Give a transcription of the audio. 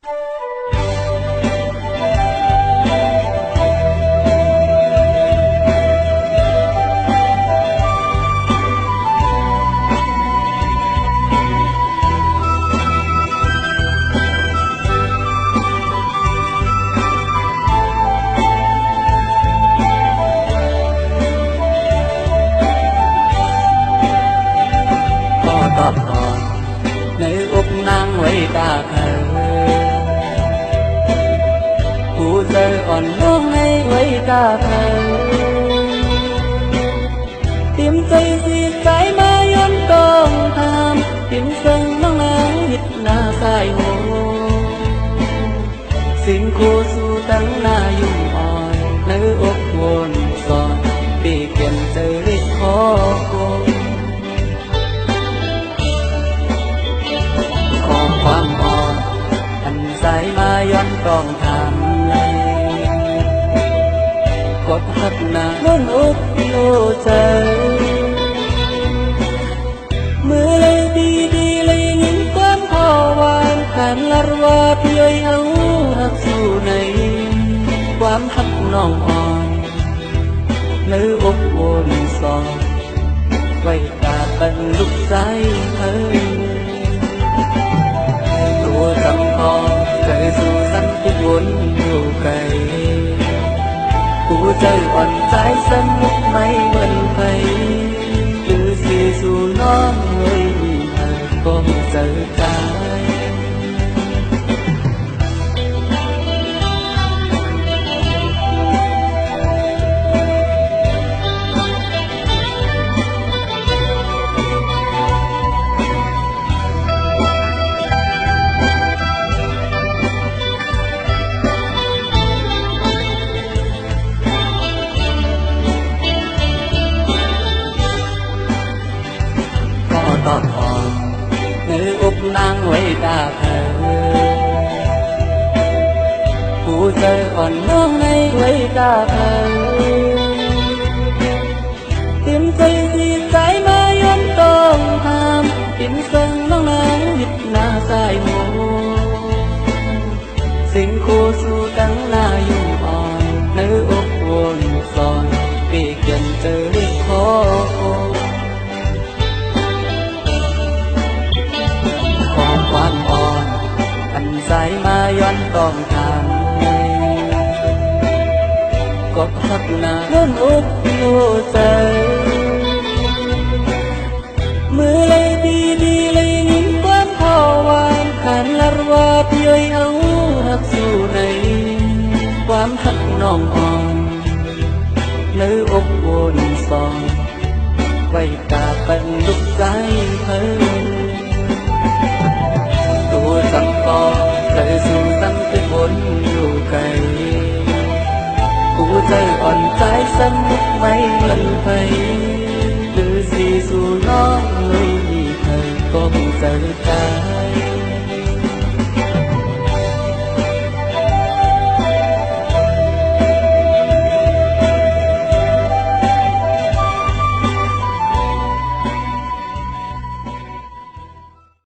ตอบก่อนในอกนางไว้ตาเธอผู้เจออ่อนน้องให้ไว้ตาเธอเตรียมใจสีสายมาย้อนกองทามเตรียมเสิงน้องนางหิดหน้าสายโหสิ่งคู่สู่ตั้งหน้ายุ่งอ่อนในอกวนสอนปีเกียนเจอริขอโกความอ่อนอันสายมาย้อนกองทางเลยกดหักหน้าล้นอกโลใจมือเลยดีดีเลยยิ้มความพอวานขันลารวาเพียงเอาหักสู่ในความหักน้องอ่อนเนื้ออกโอนสอนไว้ตาเป็นลูกใจเธอตัวจำพอเคยสู่สันติวนอยู่ไกลผู้ใจอ่อนใจสนุกไม่เหมือนใครหรือสิสู่น้องเลยมีเธอก็เจอใจตอบอ่อนในอกนางไว้ตาเธอผู้เจออ่อนน้องในไว้ตาเธอเตรียมใจสีสายมาย้อนต้องห้ามเตรียมเสิงน้องนางหิดหน้าสายโหสิ่งคู่สู่ตั้งหน้ายุ่งอ่อนในอกวนสอนปีเกียนเจอริขอความอ่อนอันสายมาย้อนกองทางกดหักหน้าล้นอกโลใจมือเลยดีดีเลยยิ้มความพอวานขันลารวาเพียงเอาหักสู่ในความหักน้องอ่อนเนื้ออกโอนสอนไว้ตาเป็นลูกใจเธอตัวจำพอเคยสู่สันติวนอยู่ไกลผู้ใจอ่อนใจสนุกไม่เหมือนใคร